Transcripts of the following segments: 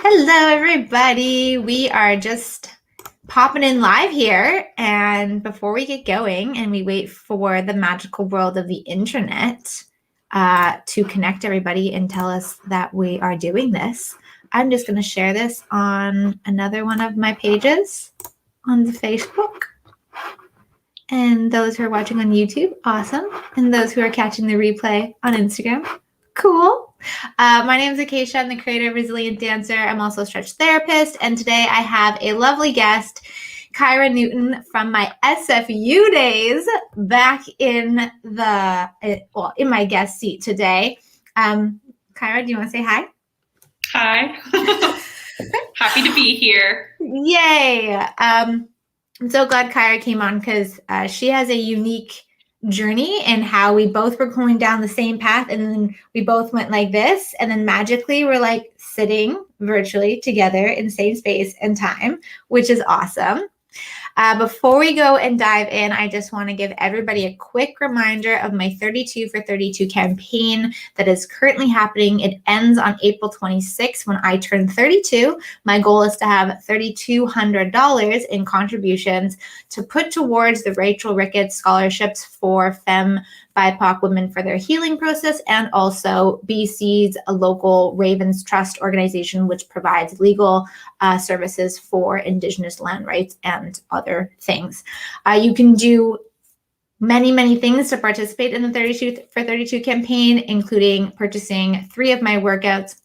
Hello, everybody. We are just popping in live here. And before we get going and we wait for the magical world of the internet to connect everybody and tell us that we are doing this, I'm just going to share this on another one of my pages on the Facebook. And those who are watching on YouTube, awesome. And those who are catching the replay on Instagram, cool. My name is Akeisha. I'm the creator of Resilient Dancer. I'm also a stretch therapist. And today I have a lovely guest, Kyra Newton from my SFU days back in in my guest seat today. Kyra, do you want to say hi? Hi. Happy to be here. Yay. I'm so glad Kyra came on because she has a unique journey and how we both were going down the same path, and then we both went like this, and then magically we're like sitting virtually together in the same space and time, which is awesome. Before we go and dive in, I just want to give everybody a quick reminder of my 32 for 32 campaign that is currently happening. It ends on April 26th when I turn 32. My goal is to have $3,200 in contributions to put towards the Rachel Ricketts scholarships for Femme BIPOC women for their healing process, and also BC's a local Ravens Trust organization, which provides legal services for Indigenous land rights and other things. You can do many, many things to participate in the 32 for 32 campaign, including purchasing 3 of my workouts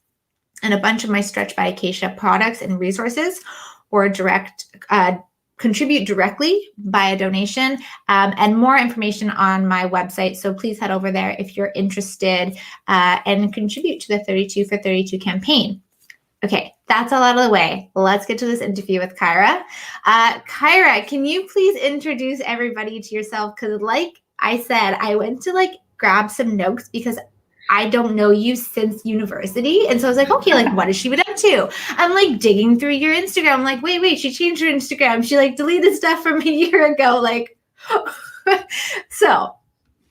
and a bunch of my Stretch by Akeisha products and resources, or contribute directly by a donation, and more information on my website. So please head over there if you're interested and contribute to the 32 for 32 campaign. Okay, that's all out of the way. Let's get to this interview with Kyra. Kyra, can you please introduce everybody to yourself? Because like I said, I went to grab some notes because I don't know you since university. And so I was like, okay, what has she been up to? I'm digging through your Instagram. I'm like, wait, she changed her Instagram. She deleted stuff from a year ago. So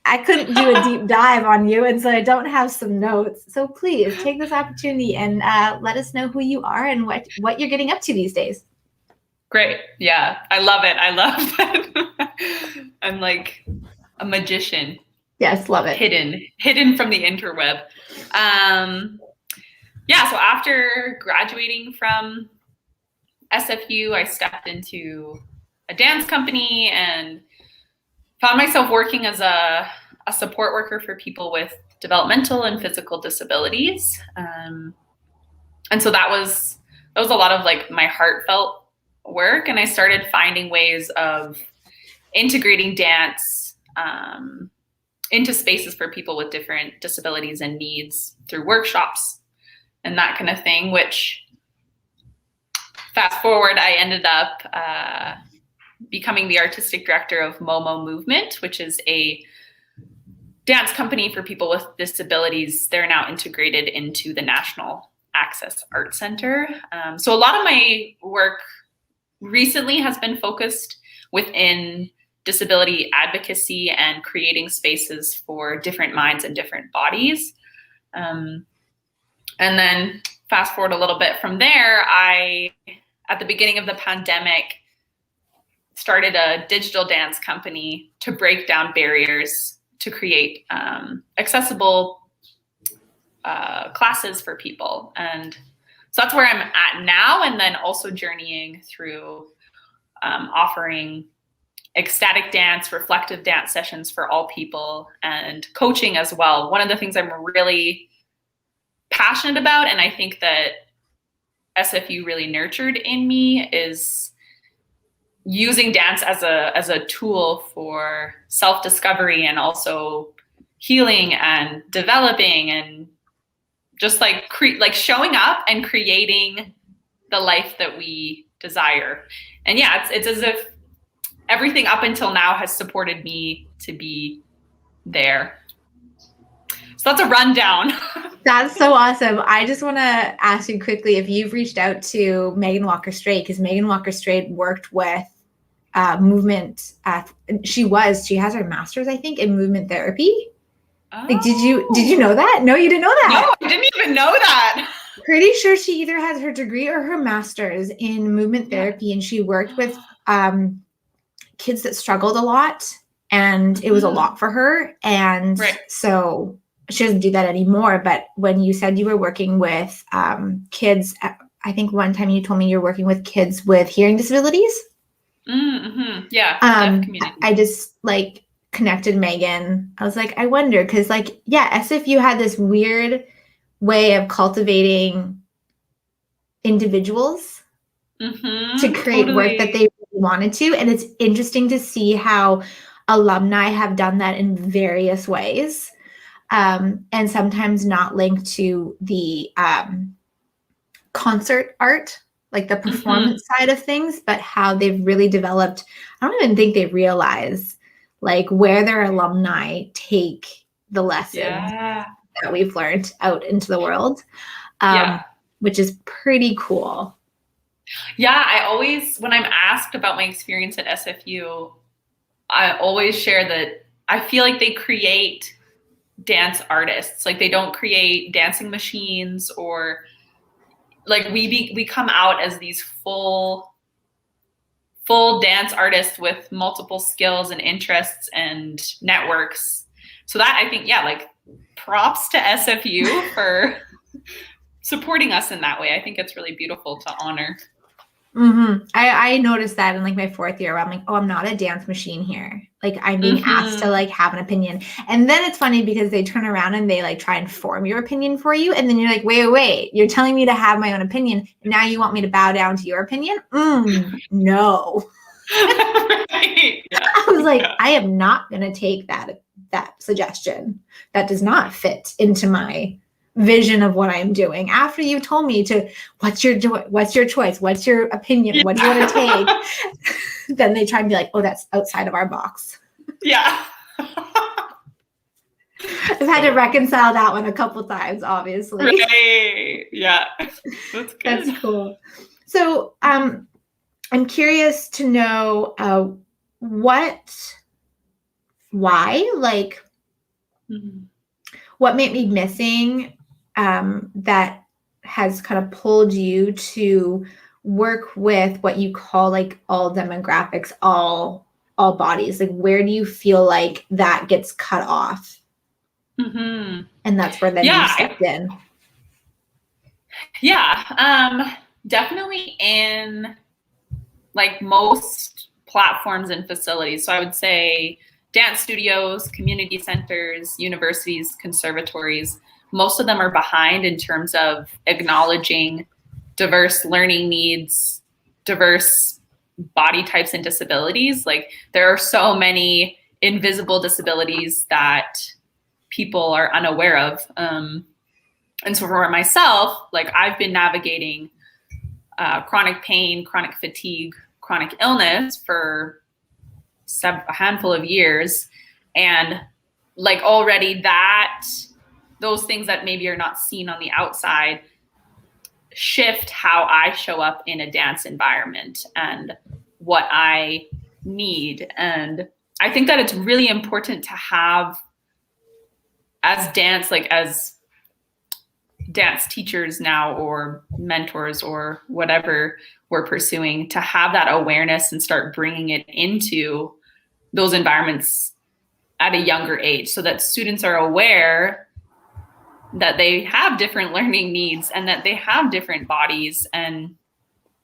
I couldn't do a deep dive on you. And so I don't have some notes. So please take this opportunity and let us know who you are and what you're getting up to these days. Great. Yeah, I love it. I love that. I'm like a magician. Yes, love it. Hidden from the interweb. So after graduating from SFU, I stepped into a dance company and found myself working as a support worker for people with developmental and physical disabilities. And so that was a lot of my heartfelt work. And I started finding ways of integrating dance into spaces for people with different disabilities and needs through workshops and that kind of thing, which fast forward, I ended up becoming the artistic director of Momo Movement, which is a dance company for people with disabilities. They're now integrated into the National Access Art Center. So a lot of my work recently has been focused within disability advocacy and creating spaces for different minds and different bodies. And then fast forward a little bit from there, at the beginning of the pandemic, started a digital dance company to break down barriers to create accessible classes for people. And so that's where I'm at now. And then also journeying through offering ecstatic dance, reflective dance sessions for all people, and coaching as well. One of the things I'm really passionate about, and I think that SFU really nurtured in me, is using dance as a tool for self-discovery and also healing and developing, and just showing up and creating the life that we desire. And yeah, it's as if everything up until now has supported me to be there. So that's a rundown. That's so awesome. I just want to ask you quickly if you've reached out to Megan Walker-Straight, because Megan Walker-Straight worked with movement. She has her master's, I think, in movement therapy. Oh. Did you know that? No, you didn't know that. No, I didn't even know that. pretty sure she either has her degree or her master's in movement therapy, and she worked with kids that struggled a lot, and it was a lot for her. And so she doesn't do that anymore. But when you said you were working with kids, I think one time you told me you're working with kids with hearing disabilities. Mm-hmm. Yeah. Deaf community. I just like connected Megan. I was like, I wonder, because like, SFU had this weird way of cultivating individuals to create work that they wanted to. And it's interesting to see how alumni have done that in various ways, and sometimes not linked to the concert art, like the performance side of things, but how they've really developed. I don't even think they realize like where their alumni take the lessons that we've learned out into the world, which is pretty cool. Yeah, I always, when I'm asked about my experience at SFU, I always share that I feel like they create dance artists. Like they don't create dancing machines, or like we come out as these full dance artists with multiple skills and interests and networks. So that, I think, like props to SFU for supporting us in that way. I think it's really beautiful to honor. I noticed that in like my fourth year where I'm like, oh, I'm not a dance machine here. Like I'm being asked to like have an opinion. And then it's funny because they turn around and they like try and form your opinion for you. And then you're like, wait, you're telling me to have my own opinion. And now you want me to bow down to your opinion? No. I was like, I am not going to take that suggestion. That does not fit into my vision of what I'm doing. After you told me to, what's your choice? What's your opinion? What do you want to take? Then they try and be like, oh, that's outside of our box. Yeah. I've had to reconcile that one a couple times, obviously. Right. Yeah. That's good. That's cool. So I'm curious to know why, like, what may be missing that has kind of pulled you to work with what you call like all demographics, all bodies. Like, where do you feel like that gets cut off? And that's where then you stepped in. Yeah, definitely in like most platforms and facilities. So I would say dance studios, community centers, universities, conservatories, most of them are behind in terms of acknowledging diverse learning needs, diverse body types and disabilities. Like there are so many invisible disabilities that people are unaware of. And so for myself, like I've been navigating chronic pain, chronic fatigue, chronic illness for a handful of years. And like already those things that maybe are not seen on the outside shift how I show up in a dance environment and what I need. And I think that it's really important to have as dance teachers now, or mentors, or whatever we're pursuing, to have that awareness and start bringing it into those environments at a younger age, so that students are aware that they have different learning needs and that they have different bodies, and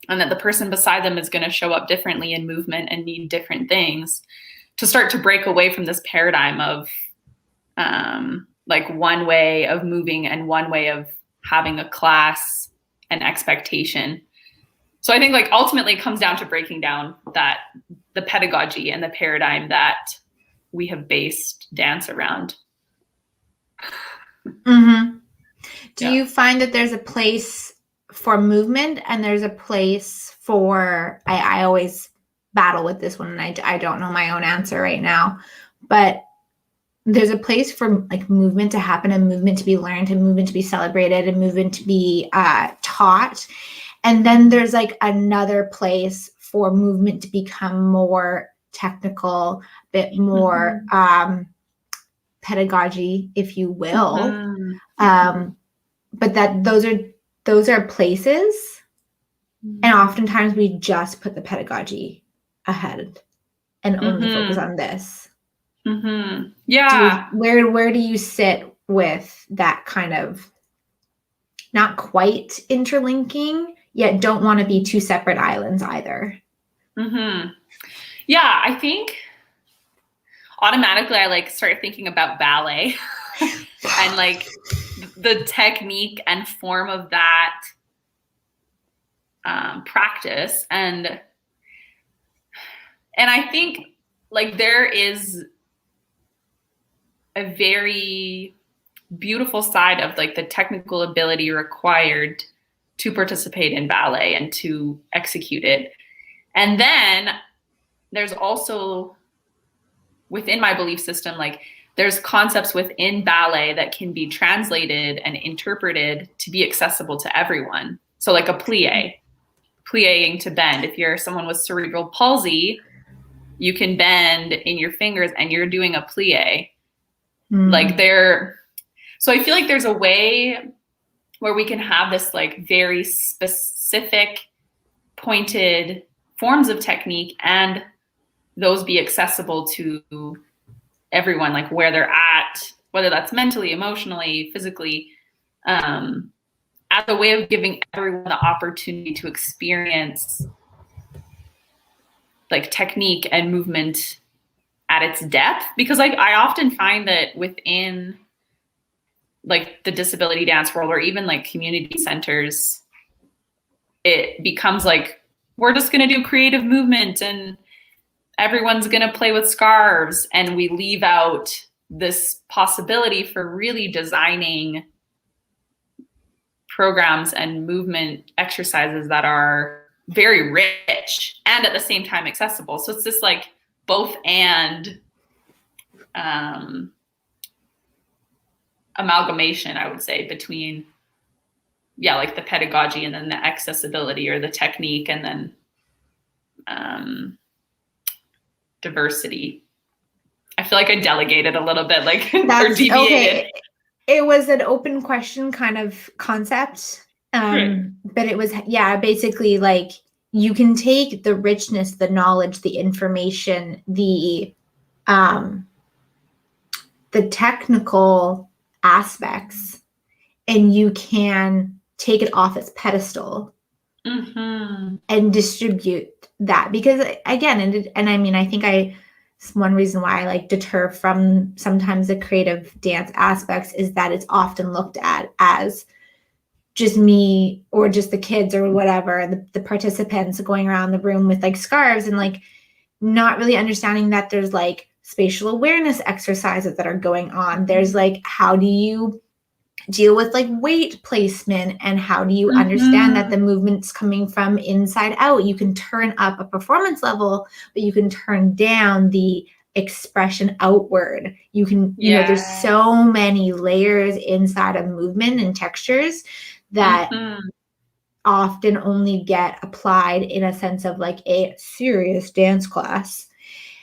that the person beside them is going to show up differently in movement and need different things, to start to break away from this paradigm of like one way of moving and one way of having a class and expectation. So I think like ultimately it comes down to breaking down the pedagogy and the paradigm that we have based dance around. Do you find that there's a place for movement and there's a place for, I always battle with this one, and I don't know my own answer right now, but there's a place for like movement to happen, and movement to be learned, and movement to be celebrated, and movement to be taught. And then there's like another place for movement to become more technical, a bit more pedagogy, if you will. But that those are those are places, and oftentimes we just put the pedagogy ahead and only focus on this. Yeah. Where do you sit with that kind of not quite interlinking, yet don't want to be two separate islands either? Yeah, I think automatically I like start thinking about ballet and like the technique and form of that practice. And I think like there is a very beautiful side of like the technical ability required to participate in ballet and to execute it. And then there's also within my belief system, like there's concepts within ballet that can be translated and interpreted to be accessible to everyone. So like a plieing to bend. If you're someone with cerebral palsy, you can bend in your fingers and you're doing a plie. Like so I feel like there's a way where we can have this like very specific pointed forms of technique and those be accessible to everyone, like where they're at, whether that's mentally, emotionally, physically, as a way of giving everyone the opportunity to experience like technique and movement at its depth. Because like I often find that within like the disability dance world or even like community centers, it becomes like, we're just going to do creative movement and everyone's going to play with scarves. And we leave out this possibility for really designing programs and movement exercises that are very rich and at the same time accessible. So it's this like both and amalgamation, I would say, between like the pedagogy and then the accessibility or the technique and then diversity. I feel like I delegated a little bit, like or deviated. Okay. It was an open question kind of concept. But it was, basically like you can take the richness, the knowledge, the information, the technical aspects, and you can take it off its pedestal and distribute that. Because again, and I mean, I think it's one reason why I like deter from sometimes the creative dance aspects is that it's often looked at as just me or just the kids or whatever, the participants going around the room with like scarves and like not really understanding that there's like spatial awareness exercises that are going on. There's like, how do you deal with like weight placement and how do you understand that the movement's coming from inside out? You can turn up a performance level, but you can turn down the expression outward. You can, you know, there's so many layers inside of movement and textures that often only get applied in a sense of like a serious dance class.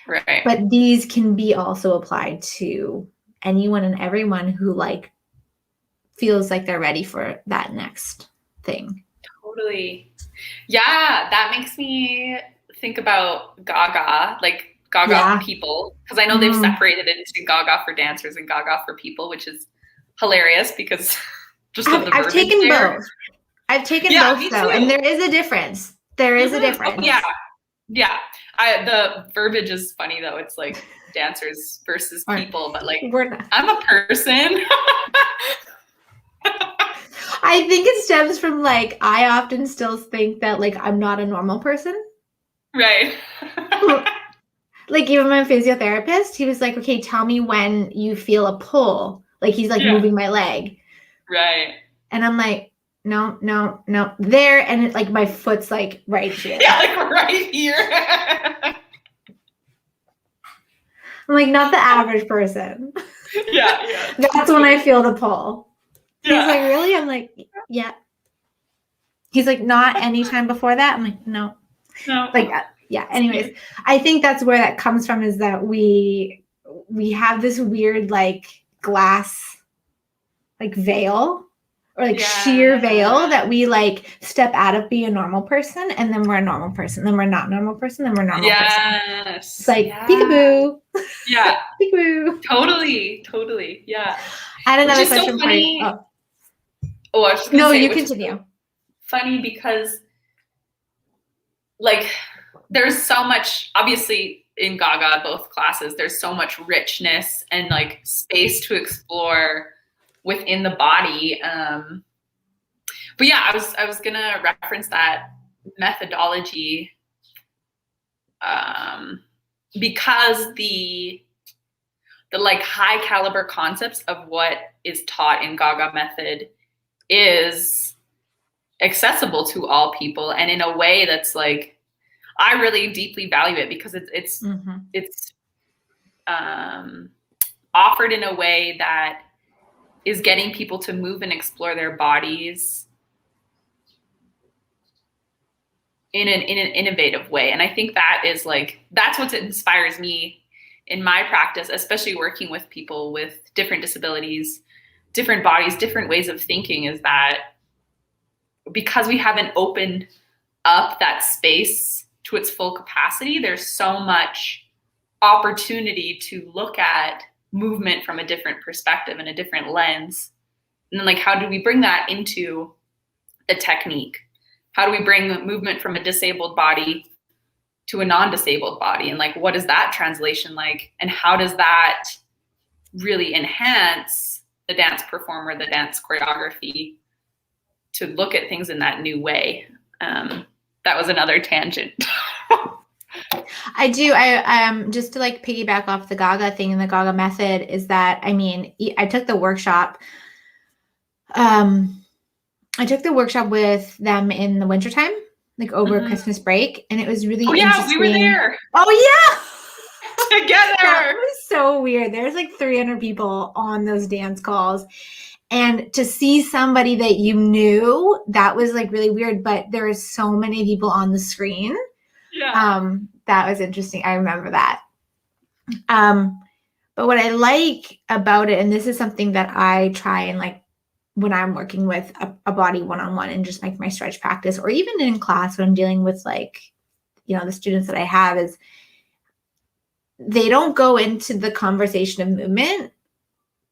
Right. But these can be also applied to anyone and everyone who like feels like they're ready for that next thing. Totally. Yeah, that makes me think about Gaga, like Gaga for people, because I know they've separated it into Gaga for dancers and Gaga for people, which is hilarious because just I've taken both. I've taken both though, and there is a difference. There is a difference. Oh, yeah. The verbiage is funny though. It's like dancers versus people, but like I'm a person. I think it stems from like I often still think that like I'm not a normal person. Right. Like even my physiotherapist, he was like, okay, tell me when you feel a pull. Like he's like moving my leg. Right. And I'm like, no, there. And it, like my foot's like right here. Yeah, like right here. I'm like, not the average person. Yeah. That's when I feel the pull. Yeah. He's like, really? I'm like, yeah. He's like, not anytime before that? I'm like, no. Like, yeah. Anyways, I think that's where that comes from, is that we have this weird like glass like veil or like sheer veil that we like step out of being a normal person, and then we're a normal person, then we're not a normal person, then we're a normal person. It's like peekaboo. Yeah. Peekaboo. Totally. Yeah. I had another question so funny. for you. I was just gonna no, say, you continue. So funny because like there's so much, obviously in Gaga, both classes, there's so much richness and like space to explore within the body. But yeah, I was gonna reference that methodology because the like high caliber concepts of what is taught in Gaga Method is accessible to all people, and in a way that's like, I really deeply value it because it's offered in a way that is getting people to move and explore their bodies in an innovative way. And I think that is like, that's what inspires me in my practice, especially working with people with different disabilities, different bodies, different ways of thinking, is that because we haven't opened up that space to its full capacity, there's so much opportunity to look at movement from a different perspective and a different lens. And then like, how do we bring that into the technique? How do we bring movement from a disabled body to a non-disabled body? And like, what is that translation like? And how does that really enhance the dance performer, the dance choreography, to look at things in that new way? That was another tangent. I do. I just to like piggyback off the Gaga thing and the Gaga Method is that, I mean, I took the workshop. I took the workshop with them in the wintertime, like over Christmas break, and it was really interesting. We were there. Oh yeah, together. That was so weird. There's like 300 people on those dance calls, and to see somebody that you knew, that was like really weird. But there were so many people on the screen. Yeah. That was interesting. I remember that. But what I like about it, and this is something that I try and like when I'm working with a body one-on-one and just like my stretch practice, or even in class when I'm dealing with like, you know, the students that I have, is they don't go into the conversation of movement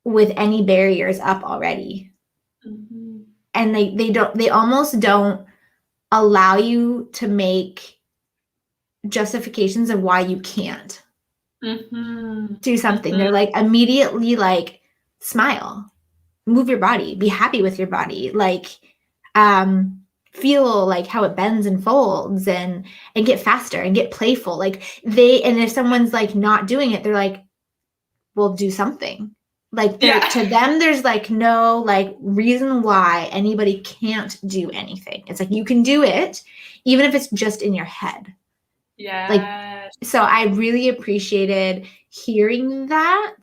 with any barriers up already. Mm-hmm. And they almost don't allow you to make justifications of why you can't do something. They're like immediately like, smile, move your body, be happy with your body, like feel like how it bends and folds, and get faster and get playful. Like and if someone's like not doing it, they're like, well, do something. Like to them, there's like no like reason why anybody can't do anything. It's like, you can do it even if it's just in your head. Yeah. Like, so I really appreciated hearing that.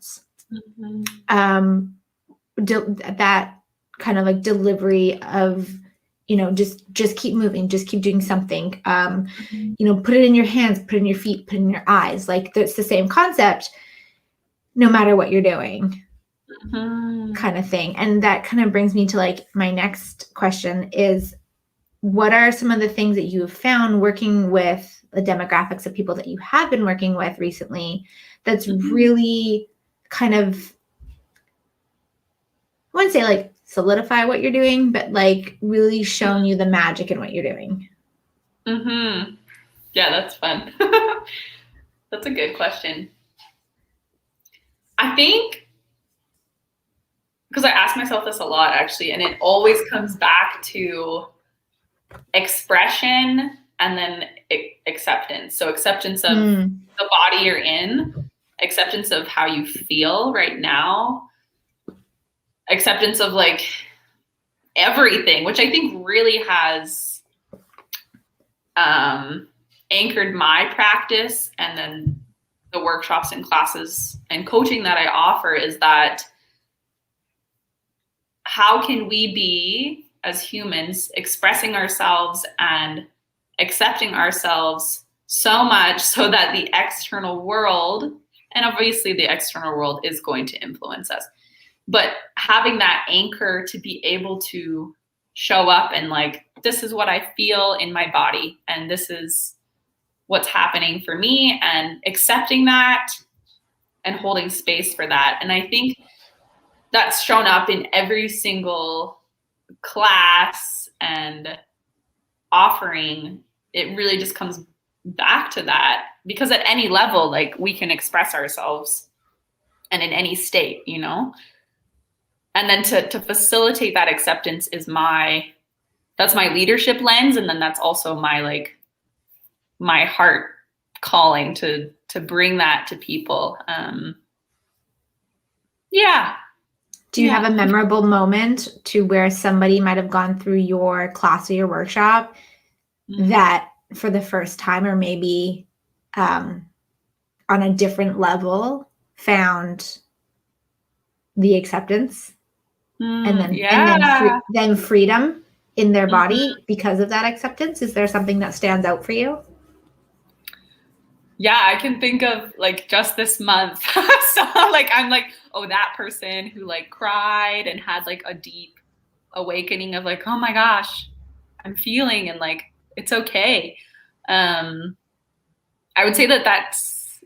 That kind of like delivery of, you know, just keep moving, just keep doing something. You know, put it in your hands, put it in your feet, put it in your eyes. Like, it's the same concept, no matter what you're doing, kind of thing. And that kind of brings me to like my next question is, what are some of the things that you have found working with the demographics of people that you have been working with recently that's really kind of, I wouldn't say like solidify what you're doing, but like really shown you the magic in what you're doing? Yeah, that's fun. That's a good question. I think, because I ask myself this a lot actually, and it always comes back to expression and then acceptance. So acceptance of the body you're in, acceptance of how you feel right now, acceptance of like everything, which I think really has anchored my practice, and then the workshops and classes and coaching that I offer, is that how can we be, as humans, expressing ourselves and accepting ourselves so much so that the external world, and obviously the external world is going to influence us, but having that anchor to be able to show up and like, this is what I feel in my body, and this is what's happening for me, and accepting that and holding space for that. And I think that's shown up in every single class and offering. It really just comes back to that, because at any level, like, we can express ourselves and in any state, you know? And then to facilitate that acceptance is that's my leadership lens. And then that's also my heart calling to bring that to people. Yeah. Do you have a memorable moment to where somebody might have gone through your class or your workshop that for the first time, or maybe on a different level, found the acceptance and then freedom in their body because of that acceptance? Is there something that stands out for you? Yeah, I can think of like just this month. So like, I'm like, oh, that person who like cried and had like a deep awakening of like, oh my gosh, I'm feeling, and like, it's okay. I would say that's,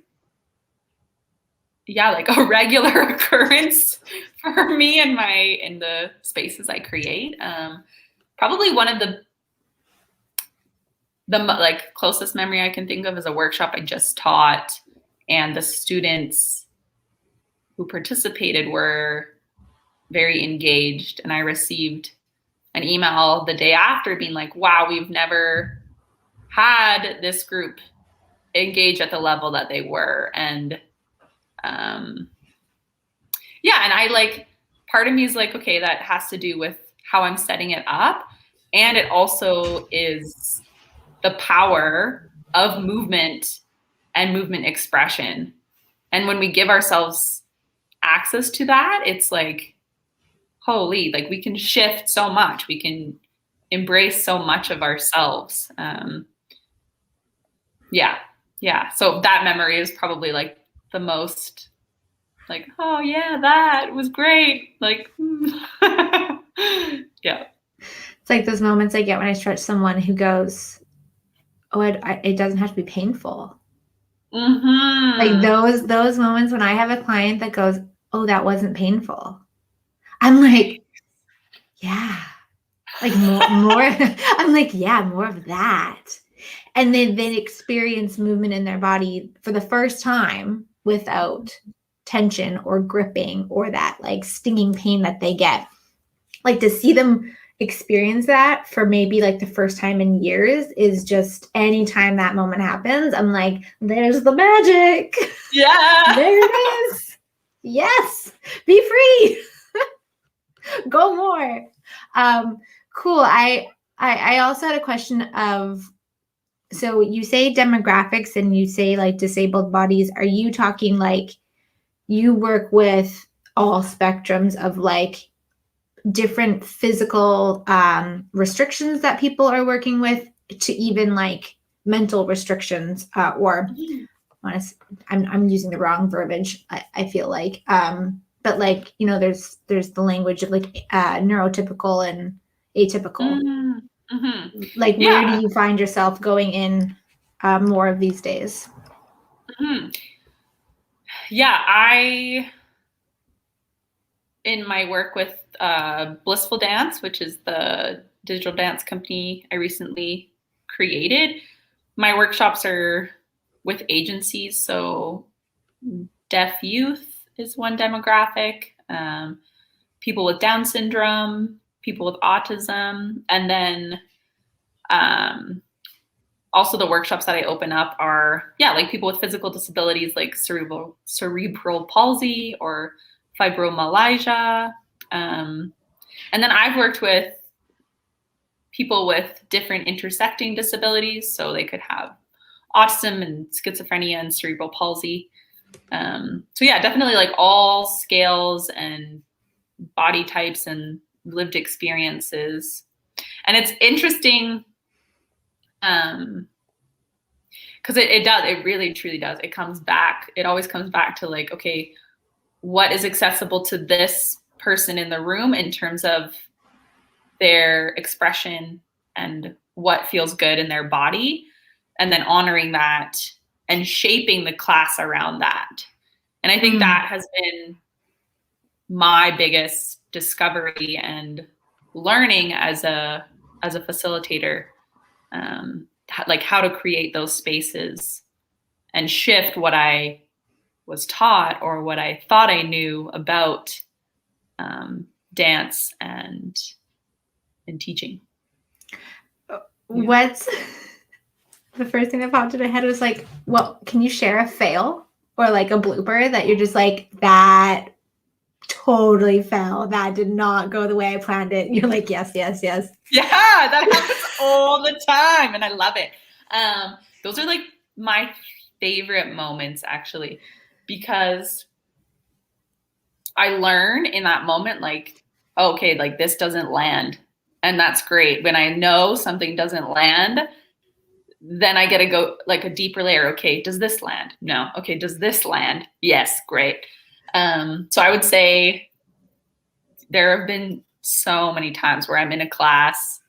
like a regular occurrence for me in the spaces I create. Probably one of the like closest memory I can think of is a workshop I just taught, and the students who participated were very engaged, and I received an email the day after being like, wow, we've never had this group engage at the level that they were. And and I like, part of me is like, okay, that has to do with how I'm setting it up, and it also is the power of movement and movement expression. And when we give ourselves access to that, it's like, holy, like, we can shift so much. We can embrace so much of ourselves. So that memory is probably like the most like, oh yeah, that was great. Like, yeah. It's like those moments I get when I stretch someone who goes, oh, it doesn't have to be painful. Like those moments when I have a client that goes, oh, that wasn't painful. I'm like, yeah, like more. I'm like, yeah, more of that. And they experience movement in their body for the first time without tension or gripping or that like stinging pain that they get. Like, to see them experience that for maybe like the first time in years is just, anytime that moment happens, I'm like, there's the magic. Yeah. There it is. Yes. Be free. Go more. Cool. I also had a question of, so you say demographics and you say like disabled bodies. Are you talking like you work with all spectrums of like different physical restrictions that people are working with, to even like mental restrictions, or I'm using the wrong verbiage, I feel like, but like, you know, there's the language of like neurotypical and atypical. Like, where do you find yourself going in more of these days? Yeah, in my work with Blissful Dance, which is the digital dance company I recently created, my workshops are with agencies. So deaf youth is one demographic, people with Down syndrome, people with autism, and then also the workshops that I open up are, like people with physical disabilities like cerebral palsy or fibromyalgia. And then I've worked with people with different intersecting disabilities. So they could have autism and schizophrenia and cerebral palsy. So yeah, definitely like all scales and body types and lived experiences. And it's interesting because it really truly does. It always comes back to like, okay, what is accessible to this person in the room in terms of their expression and what feels good in their body, and then honoring that and shaping the class around that. And I think that has been my biggest discovery and learning as a facilitator, like how to create those spaces and shift what I was taught or what I thought I knew about dance and teaching. What's the first thing that popped in my head was like, well, can you share a fail or like a blooper that you're just like, that totally fell, that did not go the way I planned it? You're like, yes. Yeah, that happens all the time, and I love it. Those are like my favorite moments, actually, because I learn in that moment, like, okay, like this doesn't land, and that's great. When I know something doesn't land, then I get to go like a deeper layer. Okay, does this land? No. Okay, does this land? Yes, great. So I would say there have been so many times where I'm in a class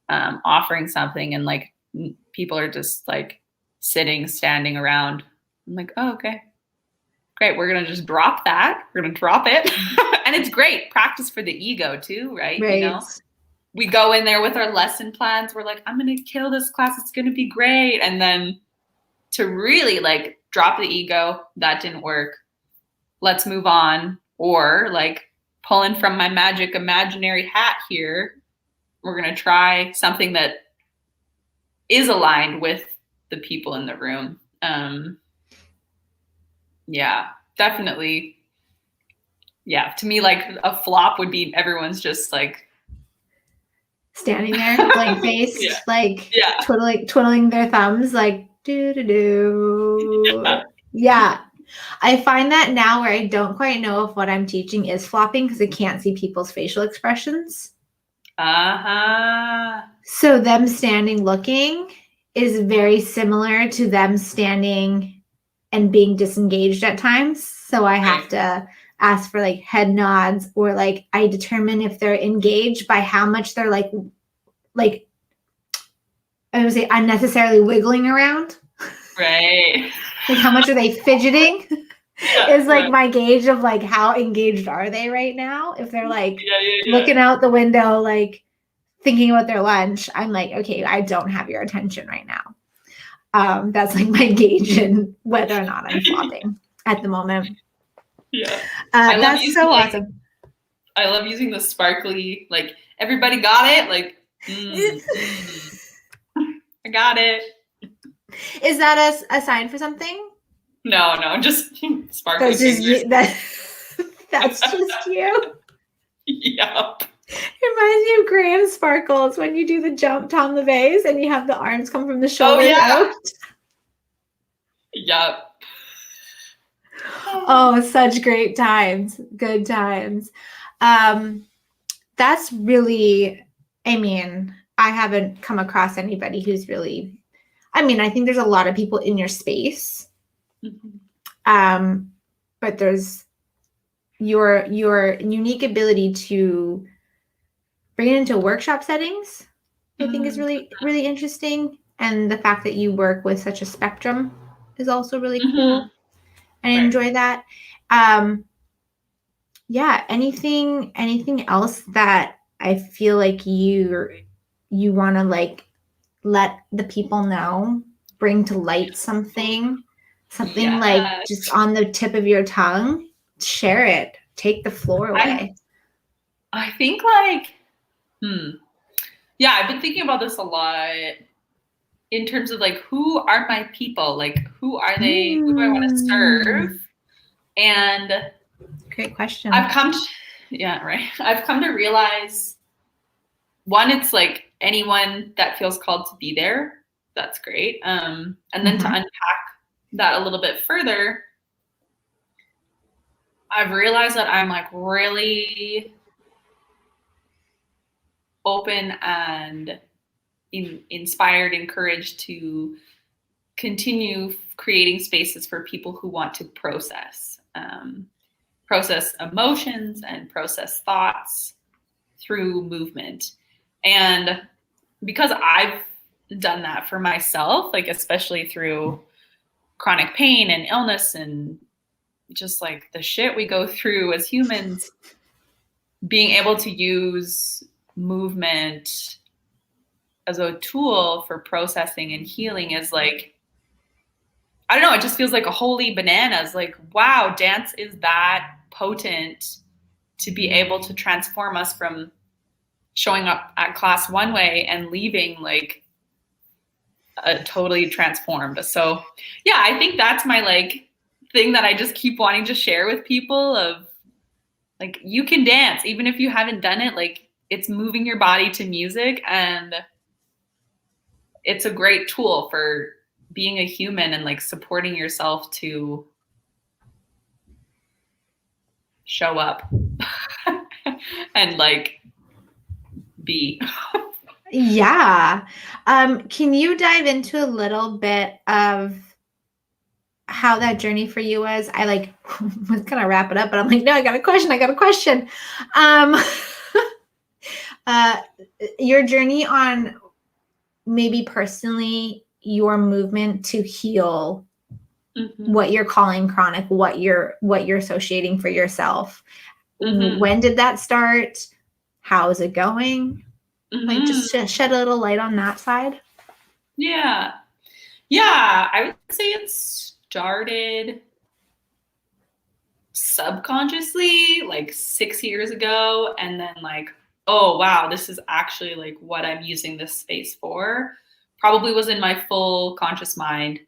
offering something, and like people are just like sitting, standing around. I'm like, oh, okay, great. We're going to just drop that. We're going to drop it. And it's great practice for the ego too, right? You know, we go in there with our lesson plans. We're like, I'm going to kill this class. It's going to be great. And then to really like drop the ego, that didn't work. Let's move on. Or like pulling from my magic imaginary hat here, we're going to try something that is aligned with the people in the room. Yeah, definitely. Yeah, to me, like a flop would be everyone's just like standing there, blank faced, twiddling their thumbs, like do. Yeah. I find that now where I don't quite know if what I'm teaching is flopping because I can't see people's facial expressions. So them standing looking is very similar to them standing and being disengaged at times. So I have to ask for like head nods, or like I determine if they're engaged by how much they're like I would say unnecessarily wiggling around. Right. Like how much are they fidgeting? Is like my gauge of like how engaged are they right now. If they're like looking out the window, like thinking about their lunch, I'm like, okay, I don't have your attention right now. That's like my gauge in whether or not I'm flopping at the moment. Yeah. That's so awesome. I love using the sparkly, like everybody got it, like I got it. Is that a sign for something? No, just sparkly. That's just you. That's just you. Yep. It reminds me of Graham Sparkles when you do the jump Tom LeVay's and you have the arms come from the shoulders out. Yep. Oh, such great times. Good times. That's really, I mean, I haven't come across anybody who's really, I mean, I think there's a lot of people in your space. But there's your unique ability to bring it into workshop settings, I think is really, really interesting. And the fact that you work with such a spectrum is also really cool. I enjoy that. Yeah. Anything else that I feel like you want to like let the people know, bring to light something like just on the tip of your tongue? Share it. Take the floor away. I think like, yeah, I've been thinking about this a lot in terms of like, who are my people? Like, who are they? Who do I want to serve? And great question. I've come to realize, one, it's like anyone that feels called to be there. That's great. And then to unpack that a little bit further, I've realized that I'm like really open and inspired, encouraged to continue creating spaces for people who want to process. process emotions and process thoughts through movement. And because I've done that for myself, like especially through chronic pain and illness and just like the shit we go through as humans, being able to use movement as a tool for processing and healing is like, I don't know, it just feels like a holy bananas. Like, wow, dance is that potent to be able to transform us from showing up at class one way and leaving like totally transformed. So yeah, I think that's my like thing that I just keep wanting to share with people of like, you can dance even if you haven't done it. Like, it's moving your body to music, and it's a great tool for being a human and like supporting yourself to show up and like be. Yeah. Can you dive into a little bit of how that journey for you was? I like was gonna wrap it up, but I'm like, no, I got a question. Your journey on maybe personally your movement to heal what you're calling chronic, what you're associating for yourself. When did that start? How is it going? Like, just shed a little light on that side. Yeah, I would say it started subconsciously like 6 years ago, and then like, oh wow, this is actually like what I'm using this space for. Probably was in my full conscious mind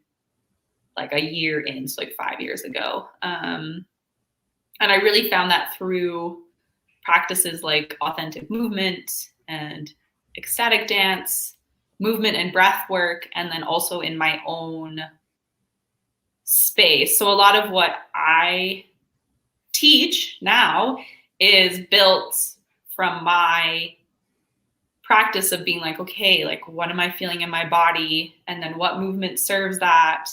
like a year in, so like 5 years ago. And I really found that through practices like authentic movement and ecstatic dance, movement and breath work, and then also in my own space. So a lot of what I teach now is built from my practice of being like, okay, like what am I feeling in my body? And then what movement serves that?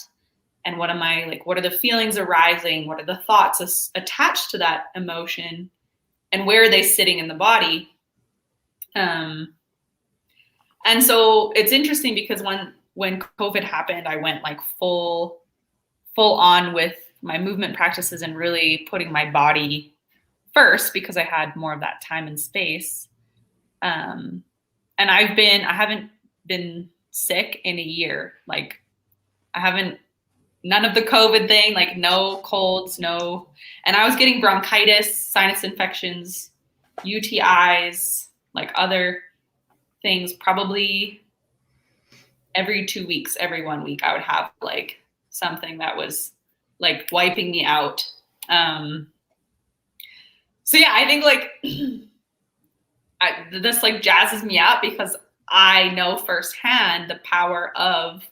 And what am I like, what are the feelings arising? What are the thoughts attached to that emotion? And where are they sitting in the body? And so it's interesting because when COVID happened, I went like full on with my movement practices and really putting my body first because I had more of that time and space. And I haven't been sick in a year. Like none of the COVID thing, like no colds, no. And I was getting bronchitis, sinus infections, UTIs, like other things, probably every 2 weeks, every 1 week, I would have like something that was like wiping me out. So yeah, I think like this like jazzes me up because I know firsthand the power of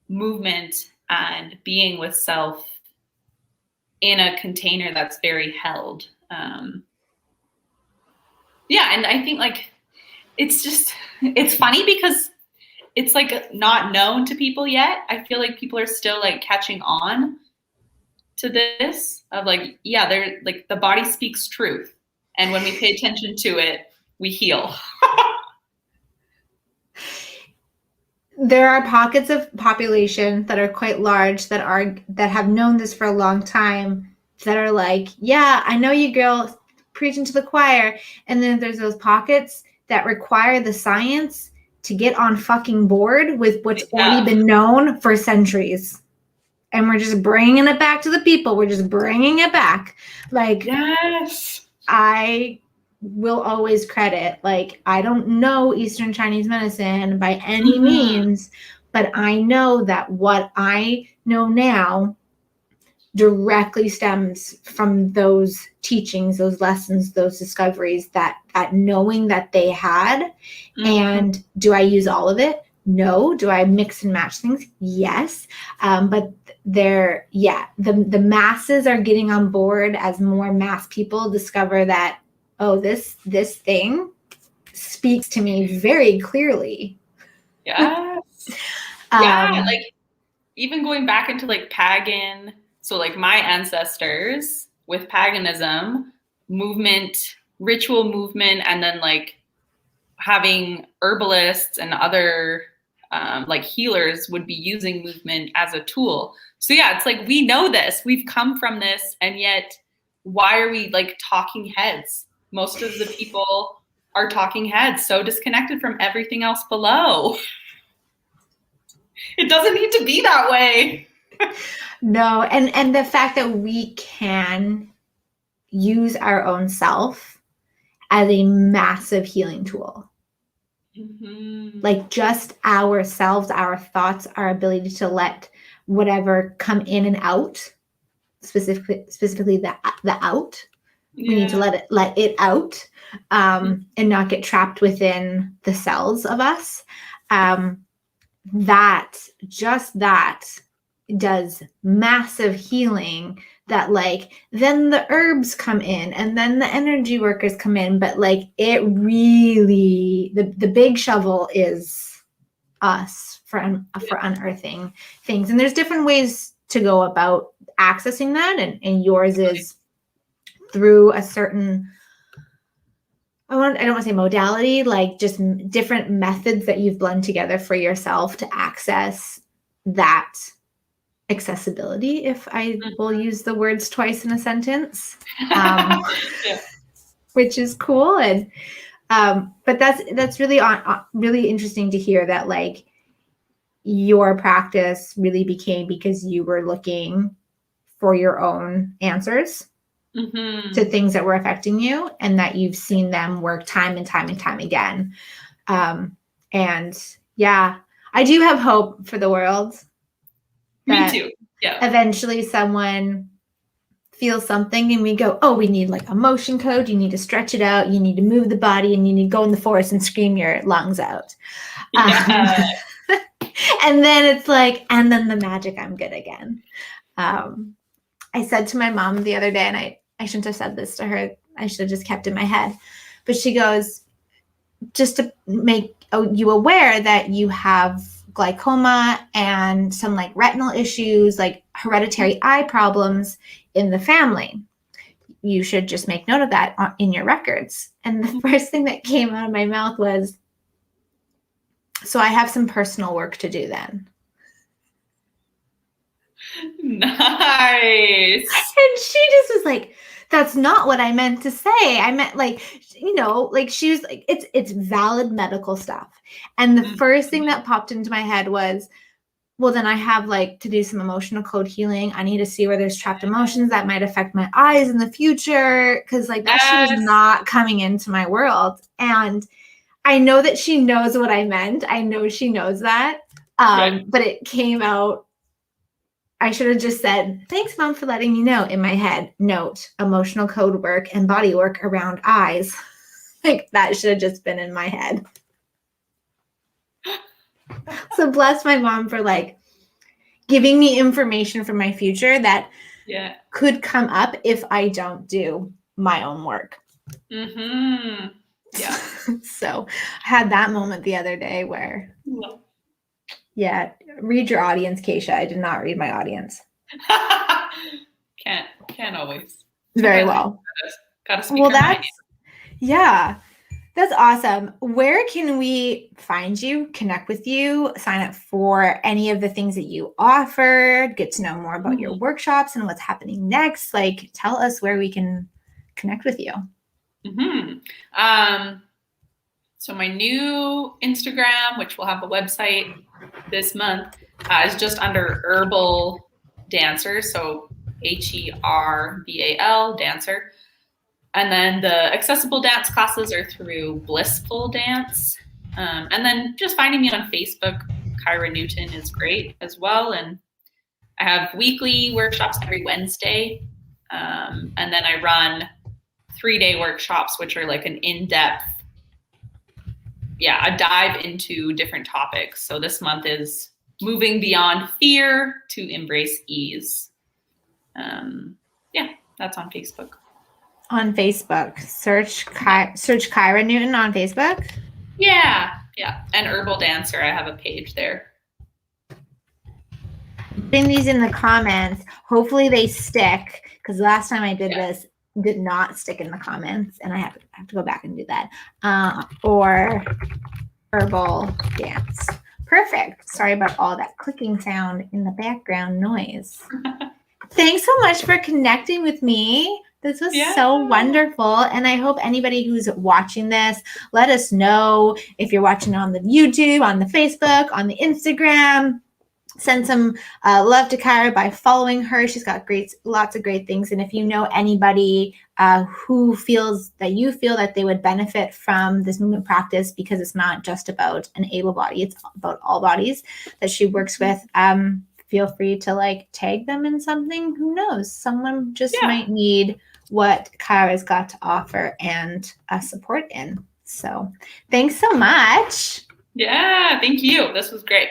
movement and being with self in a container that's very held. Yeah, and I think like it's funny because it's like not known to people yet. I feel like people are still like catching on to this of like, yeah, they're like the body speaks truth. And when we pay attention to it, we heal. There are pockets of population that are quite large that have known this for a long time that are like, yeah, I know you girl preaching to the choir. And then there's those pockets that require the science to get on fucking board with what's already been known for centuries. And we're just bringing it back to the people. We're just bringing it back. Like, yes, I will always credit, like, I don't know Eastern Chinese medicine by any means, but I know that what I know now directly stems from those teachings, those lessons, those discoveries, that knowing that they had. And do I use all of it? No. Do I mix and match things? Yes. But the masses are getting on board as more mass people discover that, oh, this thing speaks to me very clearly. Yes. Yeah, like even going back into like pagan, so like my ancestors, with paganism, movement, ritual movement, and then like having herbalists and other like healers would be using movement as a tool. So yeah, it's like we know this, we've come from this, and yet why are we like talking heads? Most of the people are talking heads, so disconnected from everything else below. It doesn't need to be that way. No, and the fact that we can use our own self as a massive healing tool. Mm-hmm. Like just ourselves, our thoughts, our ability to let whatever come in and out, specifically the out. Yeah. We need to let it out, and not get trapped within the cells of us. That does massive healing. That like then the herbs come in and then the energy workers come in, but like it really the big shovel is us for unearthing things. And there's different ways to go about accessing that, and yours is through a certain I don't want to say modality, like just different methods that you've blended together for yourself to access that accessibility, if I will use the words twice in a sentence, which is cool. And but that's really really interesting to hear that like your practice really became because you were looking for your own answers to things that were affecting you, and that you've seen them work time and time and time again. And yeah, I do have hope for the world. Me too. Yeah. Eventually someone feels something and we go, oh, we need like a motion code. You need to stretch it out. You need to move the body, and you need to go in the forest and scream your lungs out. Yeah. And then it's like, and then the magic, I'm good again. I said to my mom the other day, and I shouldn't have said this to her. I should have just kept it in my head. But she goes, just to make you aware that you have glaucoma and some like retinal issues, like hereditary eye problems in the family. You should just make note of that in your records. And the first thing that came out of my mouth was, so I have some personal work to do then. Nice. And she just was like, that's not what I meant to say. I meant like, you know, like she was like, it's valid medical stuff. And the first thing that popped into my head was, well, then I have like to do some emotional code healing. I need to see where there's trapped emotions that might affect my eyes in the future. Cause like that shit is not coming into my world. And I know that she knows what I meant. I know she knows that. But it came out. I should have just said, thanks, Mom, for letting me know. In my head, note, emotional code work and body work around eyes. Like that should have just been in my head. So bless my mom for like giving me information for my future that could come up if I don't do my own work. Mm-hmm. Yeah. So I had that moment the other day where, yeah, read your audience, Keisha. I did not read my audience. Can't always. Very well. Gotta speak. Well, that's awesome. Where can we find you, connect with you, sign up for any of the things that you offer, get to know more about your workshops and what's happening next? Like, tell us where we can connect with you. So my new Instagram, which will have a website this month, is just under Herbal Dancer. So HERBAL Dancer. And then the accessible dance classes are through Blissful Dance. And then just finding me on Facebook, Kyra Newton is great as well. And I have weekly workshops every Wednesday. And then I run 3-day workshops, which are like an in-depth, a dive into different topics. So this month is moving beyond fear to embrace ease. That's on Facebook. On Facebook, search Kyra Newton on Facebook. Yeah. And Herbal Dancer, I have a page there. putting these in the comments. Hopefully they stick, because last time I did this did not stick in the comments, and I have to go back and do that. Or herbal dance. Perfect. Sorry about all that clicking sound in the background noise. Thanks so much for connecting with me. This was so wonderful. And I hope anybody who's watching this, let us know if you're watching on the YouTube, on the Facebook, on the Instagram. Send some love to Kyra by following her. She's got lots of great things. And if you know anybody who feels that they would benefit from this movement practice, because it's not just about an able body, it's about all bodies that she works with, feel free to tag them in something. Who knows? Someone just might need what Kyra's got to offer and support in. So thanks so much. Yeah, thank you. This was great.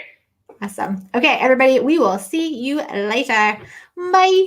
Awesome. Okay, everybody, we will see you later. Bye.